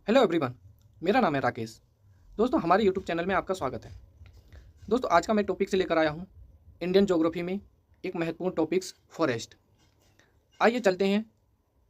Hello everyone. मेरा नाम है राकेश। दोस्तों, हमारे यूट्यूब चैनल में आपका स्वागत है। दोस्तों, आज का मैं टॉपिक से लेकर आया हूँ इंडियन ज्योग्राफी में एक महत्वपूर्ण टॉपिक्स फॉरेस्ट। आइए चलते हैं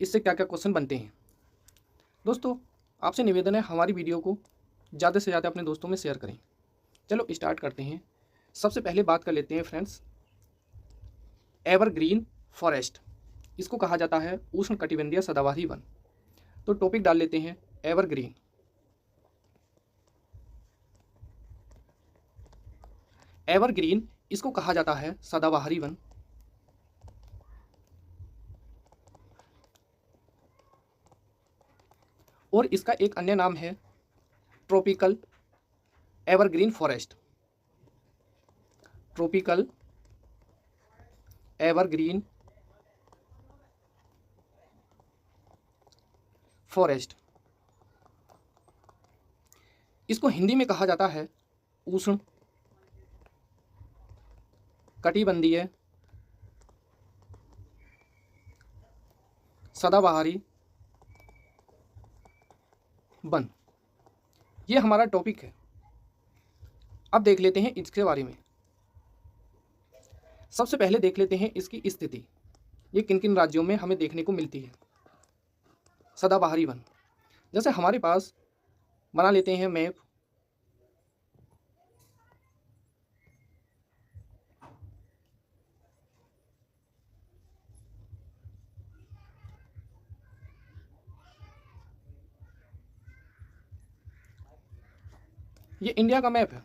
इससे क्या क्या क्वेश्चन बनते हैं। दोस्तों, आपसे निवेदन है हमारी वीडियो को ज़्यादा से ज़्यादा अपने दोस्तों में शेयर करें। चलो स्टार्ट करते हैं। सबसे पहले बात कर लेते हैं फ्रेंड्स, एवरग्रीन फॉरेस्ट। इसको कहा जाता है उष्णकटिबंधीय सदाबहारी वन। तो टॉपिक डाल लेते हैं एवरग्रीन। एवरग्रीन इसको कहा जाता है सदाबहारी वन। और इसका एक अन्य नाम है tropical evergreen forest. Tropical evergreen forest. इसको हिंदी में कहा जाता है उष्ण कटिबंधीय सदाबहारी वन। ये हमारा टॉपिक है। अब देख लेते हैं इसके बारे में। सबसे पहले देख लेते हैं इसकी स्थिति। ये किन किन राज्यों में हमें देखने को मिलती है सदाबहारी वन। जैसे हमारे पास बना लेते हैं मैप। ये इंडिया का मैप है।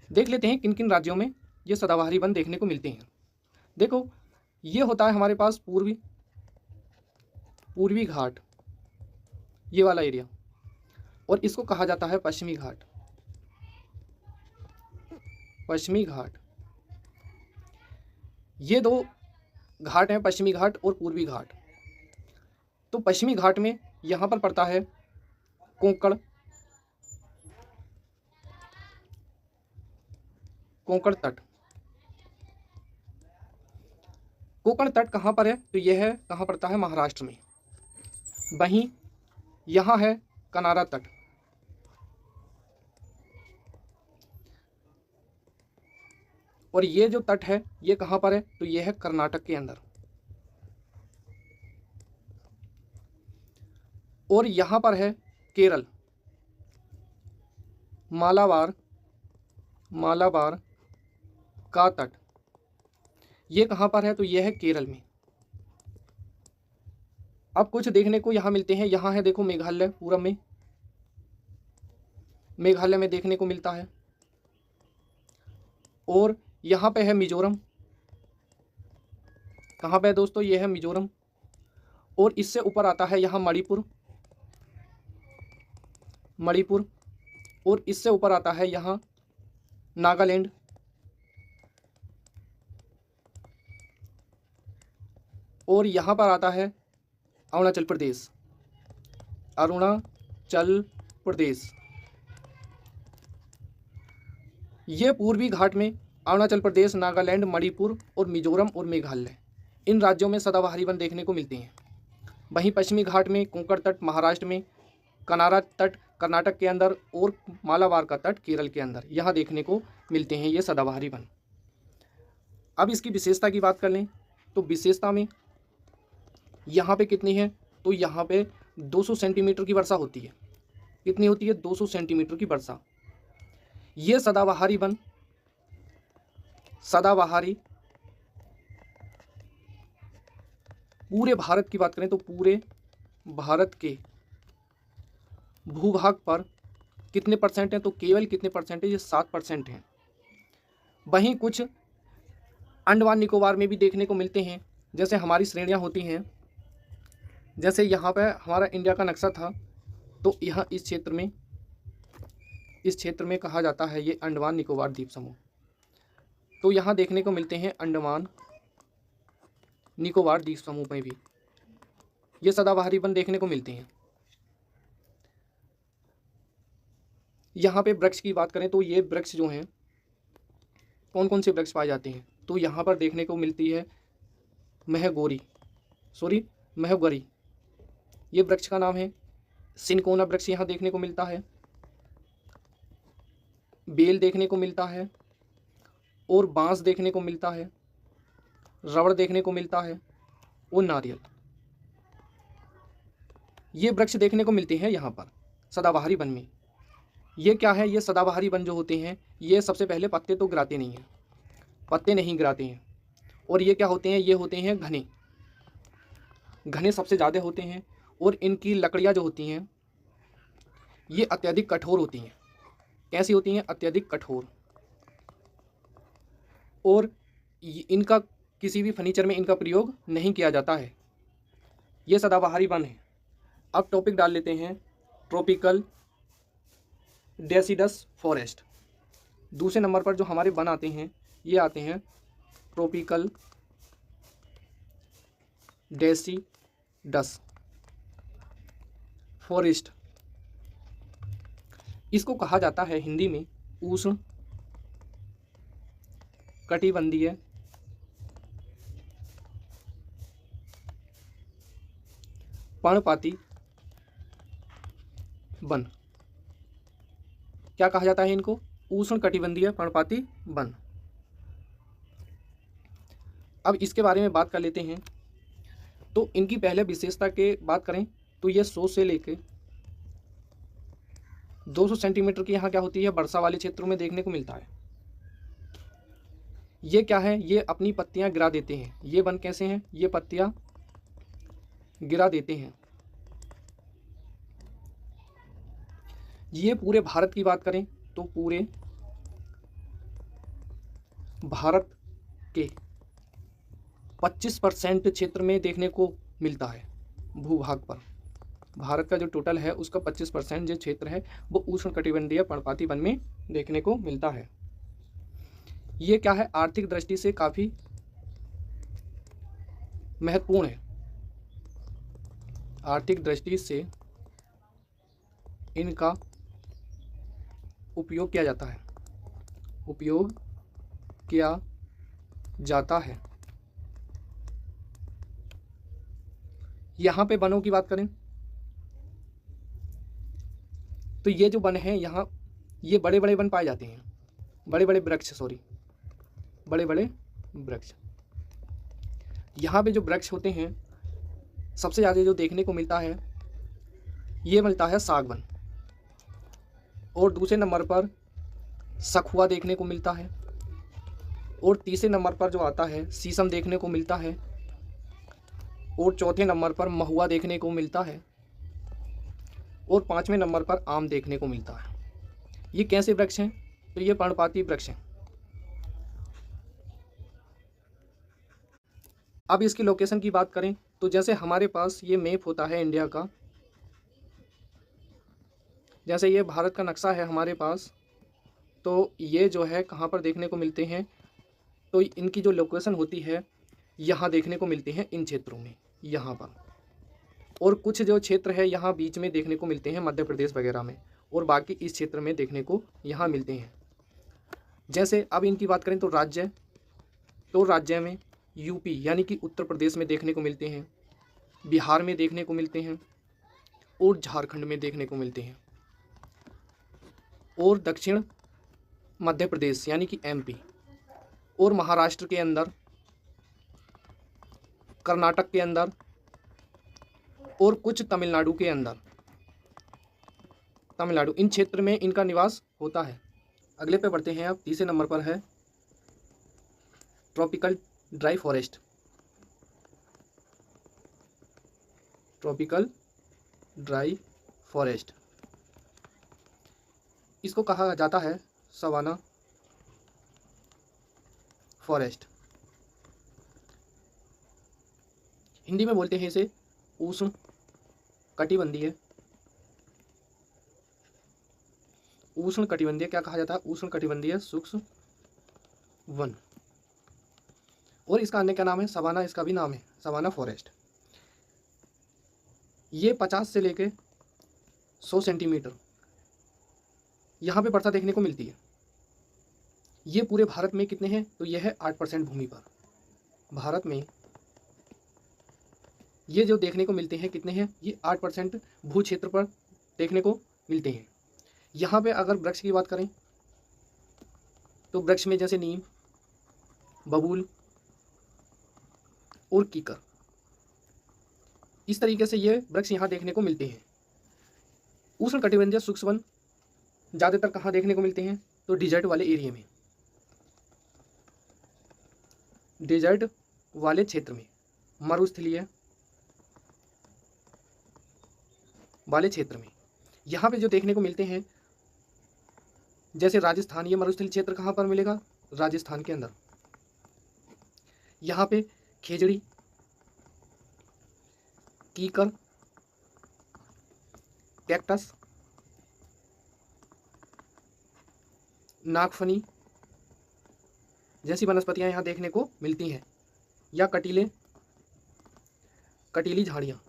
देख लेते हैं किन किन राज्यों में ये सदाबहारी वन देखने को मिलते हैं। देखो, ये होता है हमारे पास पूर्वी घाट, ये वाला एरिया। और इसको कहा जाता है पश्चिमी घाट। पश्चिमी घाट, ये दो घाट हैं, पश्चिमी घाट और पूर्वी घाट। तो पश्चिमी घाट में यहाँ पर पड़ता है कोंकण तट। कोंकण तट कहाँ पर है? तो यह है, कहाँ पड़ता है? महाराष्ट्र में। वहीं यहाँ है कनारा तट। और ये जो तट है ये कहाँ पर है? तो यह है कर्नाटक के अंदर। और यहाँ पर है केरल, मालाबार का तट। ये कहाँ पर है? तो यह है केरल में। अब कुछ देखने को यहाँ मिलते हैं। यहाँ है, देखो, मेघालय पूरब में। मेघालय में देखने को मिलता है। और यहाँ पे है मिजोरम। कहाँ पे है दोस्तों? ये है मिजोरम। और इससे ऊपर आता है यहाँ मणिपुर। और इससे ऊपर आता है यहाँ नागालैंड। और यहाँ पर आता है अरुणाचल प्रदेश। ये पूर्वी घाट में अरुणाचल प्रदेश, नागालैंड, मणिपुर और मिजोरम और मेघालय, इन राज्यों में सदाबहारी वन देखने को मिलते हैं। वहीं पश्चिमी घाट में कोंकण तट महाराष्ट्र में, कनारा तट कर्नाटक के अंदर और मालाबार का तट केरल के अंदर, यहाँ देखने को मिलते हैं ये सदाबहारी वन। अब इसकी विशेषता की बात कर लें तो विशेषता में यहाँ पे कितनी है? तो यहाँ पे 200 सेंटीमीटर की वर्षा होती है। कितनी होती है? 200 सेंटीमीटर की वर्षा। ये सदाबहारी पूरे भारत की बात करें तो पूरे भारत के भूभाग पर कितने परसेंट हैं? तो केवल कितने परसेंट है? ये 7% हैं। वहीं कुछ अंडमान निकोबार में भी देखने को मिलते हैं। जैसे हमारी श्रेणियां होती हैं, जैसे यहाँ पे हमारा इंडिया का नक्शा था, तो यहाँ इस क्षेत्र में कहा जाता है ये अंडमान निकोबार द्वीप समूह। तो यहाँ देखने को मिलते हैं अंडमान निकोबार द्वीप समूह में भी ये सदाबहारी वन देखने को मिलते हैं। यहाँ पे वृक्ष की बात करें तो ये वृक्ष जो हैं, कौन कौन से वृक्ष पाए जाते हैं? तो यहाँ पर देखने को मिलती है महगोरी, ये वृक्ष का नाम है सिनकोना वृक्ष यहाँ देखने को मिलता है, बेल देखने को मिलता है और बांस देखने को मिलता है, रबड़ देखने को मिलता है और नारियल। ये वृक्ष देखने को मिलते हैं यहाँ पर सदाबहारी वन में। ये क्या है, ये सदाबहारी वन जो होते हैं ये सबसे पहले पत्ते तो गिराते नहीं हैं, पत्ते नहीं गिराते हैं। और ये क्या होते हैं, ये होते हैं घने, घने सबसे ज़्यादा होते हैं। और इनकी लकड़ियाँ जो होती हैं ये अत्यधिक कठोर होती हैं। कैसी होती हैं, अत्यधिक कठोर। और इनका किसी भी फर्नीचर में इनका प्रयोग नहीं किया जाता है। ये सदाबहारी वन है। अब टॉपिक डाल लेते हैं ट्रॉपिकल डेसिडस फॉरेस्ट। दूसरे नंबर पर जो हमारे वन आते हैं ये आते हैं ट्रॉपिकल डेसिडस फॉरेस्ट। इसको कहा जाता है हिंदी में उष्ण कटिबंधीय पर्णपाती वन। क्या कहा जाता है इनको, उष्ण कटिबंधीय पर्णपाती वन। अब इसके बारे में बात कर लेते हैं। तो इनकी पहले विशेषता के बात करें तो ये 100 से लेके 200 सेंटीमीटर की यहाँ क्या होती है, वर्षा वाले क्षेत्रों में देखने को मिलता है। ये क्या है, ये अपनी पत्तियां गिरा देते हैं। ये वन कैसे हैं, ये पत्तियां गिरा देते हैं। ये पूरे भारत की बात करें तो पूरे भारत के 25% क्षेत्र में देखने को मिलता है। भूभाग पर भारत का जो टोटल है उसका 25% जो क्षेत्र है वो उष्ण कटिबंधीय पर्णपाती वन में देखने को मिलता है। ये क्या है, आर्थिक दृष्टि से काफ़ी महत्वपूर्ण है। आर्थिक दृष्टि से इनका उपयोग किया जाता है, उपयोग किया जाता है। यहाँ पे वनों की बात करें तो ये जो वन है यहाँ ये बड़े बड़े वन पाए जाते हैं, बड़े बड़े वृक्ष, बड़े बड़े वृक्ष। यहाँ पे जो वृक्ष होते हैं सबसे ज़्यादा जो देखने को मिलता है ये मिलता है सागवन, और दूसरे नंबर पर सखुआ देखने को मिलता है, और तीसरे नंबर पर जो आता है शीशम देखने को मिलता है, और चौथे नंबर पर महुआ देखने को मिलता है, और पांचवें नंबर पर आम देखने को मिलता है। ये कैसे वृक्ष हैं, तो ये पर्णपाती वृक्ष हैं। अब इसकी लोकेशन की बात करें तो जैसे हमारे पास ये मैप होता है इंडिया का, जैसे ये भारत का नक्शा है हमारे पास, तो ये जो है कहाँ पर देखने को मिलते हैं, तो इनकी जो लोकेशन होती है यहाँ देखने को मिलती हैं इन क्षेत्रों में, यहाँ पर। और कुछ जो क्षेत्र है यहाँ बीच में देखने को मिलते हैं मध्य प्रदेश वगैरह में, और बाकी इस क्षेत्र में देखने को यहाँ मिलते हैं। जैसे अब इनकी बात करें तो राज्य में यूपी यानी कि उत्तर प्रदेश में देखने को मिलते हैं, बिहार में देखने को मिलते हैं, और झारखंड में देखने को मिलते हैं, और दक्षिण मध्य प्रदेश यानी कि एमपी, और महाराष्ट्र के अंदर, कर्नाटक के अंदर, और कुछ तमिलनाडु के अंदर, तमिलनाडु, इन क्षेत्र में इनका निवास होता है। अगले पे बढ़ते हैं। अब तीसरे नंबर पर है tropical dry forest. Tropical dry forest इसको कहा जाता है सवाना फॉरेस्ट। हिंदी में बोलते हैं इसे उष्ण कटिबंधीय, उष्ण कटिबंधीय क्या कहा जाता है, उष्ण कटिबंधीय शुष्क वन। और इसका अन्य क्या नाम है, सवाना, इसका भी नाम है सवाना फॉरेस्ट। ये 50 से लेके 100 सेंटीमीटर यहाँ पे वर्षा देखने को मिलती है। ये पूरे भारत में कितने हैं, तो यह है 8% भूमि पर। भारत में ये जो देखने को मिलते हैं कितने हैं, ये 8% भू क्षेत्र पर देखने को मिलते हैं। यहाँ पे अगर वृक्ष की बात करें तो वृक्ष में जैसे नीम, बबूल और कीकर, इस तरीके से ये वृक्ष यहाँ देखने को मिलते हैं। उष्णकटिबंधीय शुष्क वन ज़्यादातर कहाँ देखने को मिलते हैं, तो डिजर्ट वाले एरिया में, डिजर्ट वाले क्षेत्र में, मरुस्थलीय वाले क्षेत्र में यहाँ पे जो देखने को मिलते हैं, जैसे राजस्थान, ये मरुस्थलीय क्षेत्र कहाँ पर मिलेगा, राजस्थान के अंदर। यहाँ पे खेजड़ी, कीकर, कैक्टस, नागफनी जैसी वनस्पतियाँ यहाँ देखने को मिलती हैं, या कटीली झाड़ियाँ,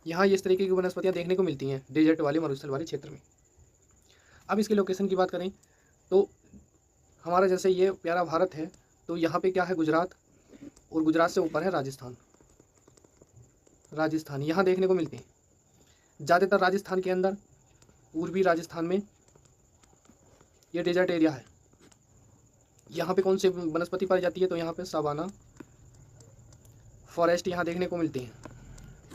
यहाँ इस तरीके की वनस्पतियाँ देखने को मिलती हैं डेजर्ट वाले मरुस्थल वाले क्षेत्र में। अब इसके लोकेशन की बात करें तो हमारा जैसे ये प्यारा भारत है, तो यहाँ पे क्या है, गुजरात, और गुजरात से ऊपर है राजस्थान यहाँ देखने को मिलते हैं। ज़्यादातर राजस्थान के अंदर, पूर्वी राजस्थान में ये डेजर्ट एरिया है। यहाँ पे कौन सी वनस्पति पाई जाती है, तो यहाँ पे सावाना फॉरेस्ट यहाँ देखने को मिलते हैं।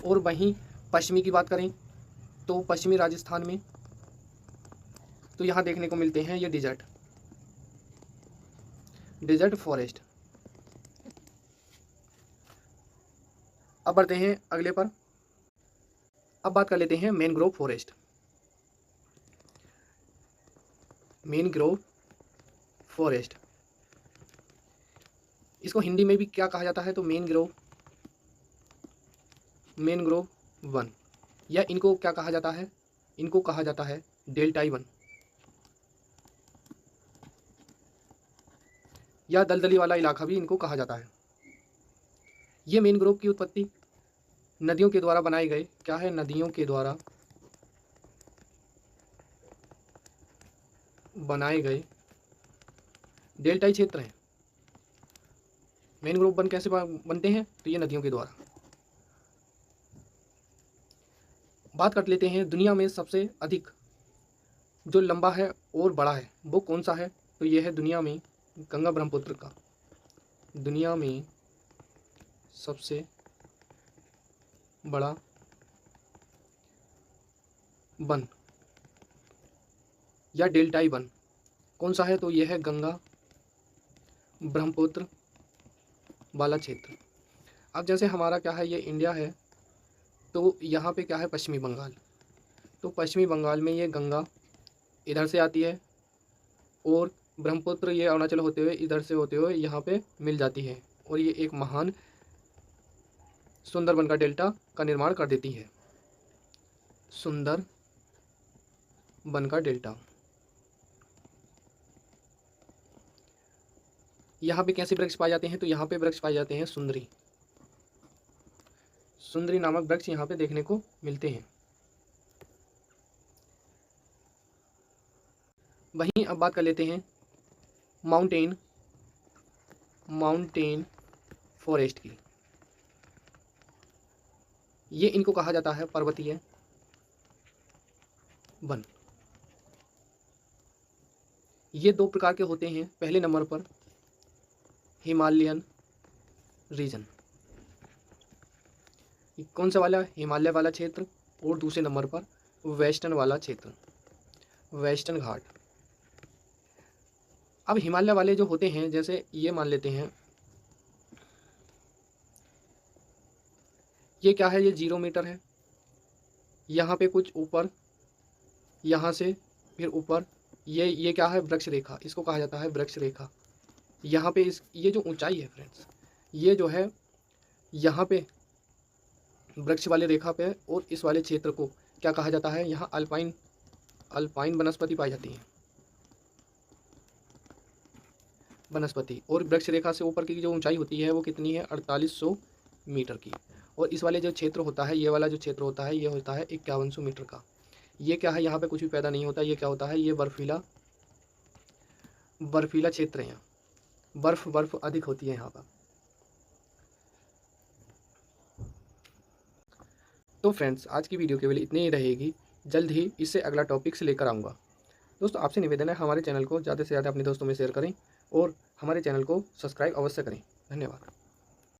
और वहीं पश्चिमी की बात करें तो पश्चिमी राजस्थान में तो यहाँ देखने को मिलते हैं ये डेजर्ट फॉरेस्ट। अब बढ़ते हैं अगले पर। अब बात कर लेते हैं मैनग्रोव फॉरेस्ट। मैनग्रोव फॉरेस्ट, इसको हिंदी में भी क्या कहा जाता है, तो मैनग्रोव वन, या इनको क्या कहा जाता है, इनको कहा जाता है डेल्टाई वन, या दलदली वाला इलाका भी इनको कहा जाता है। ये मैनग्रोव की उत्पत्ति नदियों के द्वारा बनाए गए, क्या है, नदियों के द्वारा बनाए गए डेल्टाई क्षेत्र हैं। मैनग्रोव वन कैसे बनते हैं, तो ये नदियों के द्वारा। बात कर लेते हैं दुनिया में सबसे अधिक जो लंबा है और बड़ा है वो कौन सा है, तो ये है दुनिया में गंगा ब्रह्मपुत्र का, दुनिया में सबसे बड़ा वन या डेल्टाई वन कौन सा है, तो यह है गंगा ब्रह्मपुत्र वाला क्षेत्र। अब जैसे हमारा क्या है, ये इंडिया है, तो यहाँ पे क्या है, पश्चिमी बंगाल, तो पश्चिमी बंगाल में ये गंगा इधर से आती है और ब्रह्मपुत्र ये अरुणाचल होते हुए इधर से होते हुए यहाँ पे मिल जाती है, और ये एक महान सुंदरबन का डेल्टा का निर्माण कर देती है, सुंदरबन का डेल्टा। यहाँ पे कैसे वृक्ष पाए जाते हैं, तो यहाँ पे वृक्ष पाए जाते हैं सुंदरी नामक वृक्ष यहाँ पे देखने को मिलते हैं। वहीं अब बात कर लेते हैं माउंटेन फॉरेस्ट की। ये इनको कहा जाता है पर्वतीय वन। ये दो प्रकार के होते हैं, पहले नंबर पर हिमालयन रीजन, कौन सा वाला, हिमालय वाला क्षेत्र, और दूसरे नंबर पर वेस्टर्न वाला क्षेत्र, वेस्टर्न घाट। अब हिमालय वाले जो होते हैं, जैसे ये मान लेते हैं, ये क्या है, ये 0 मीटर है, यहाँ पे कुछ ऊपर, यहाँ से फिर ऊपर, ये क्या है, वृक्ष रेखा, इसको कहा जाता है वृक्ष रेखा। यहाँ पे ये जो ऊंचाई है फ्रेंड्स, ये जो है यहाँ पे वृक्ष वाले रेखा पे, और इस वाले क्षेत्र को क्या कहा जाता है, यहाँ अल्पाइन वनस्पति पाई जाती है, वनस्पति। और वृक्ष रेखा से ऊपर की जो ऊंचाई होती है वो कितनी है, 4800 मीटर की। और इस वाले जो क्षेत्र होता है, ये वाला जो क्षेत्र होता है, ये होता है 5100 मीटर का। ये क्या है, यहाँ पे कुछ भी पैदा नहीं होता, ये क्या होता है, ये बर्फीला क्षेत्र है। यहाँ बर्फ़ अधिक होती है यहाँ पर। तो फ्रेंड्स, आज की वीडियो केवल इतनी ही रहेगी। जल्द ही इससे अगला टॉपिक से लेकर आऊँगा। दोस्तों, आपसे निवेदन है हमारे चैनल को ज़्यादा से ज़्यादा अपने दोस्तों में शेयर करें और हमारे चैनल को सब्सक्राइब अवश्य करें। धन्यवाद।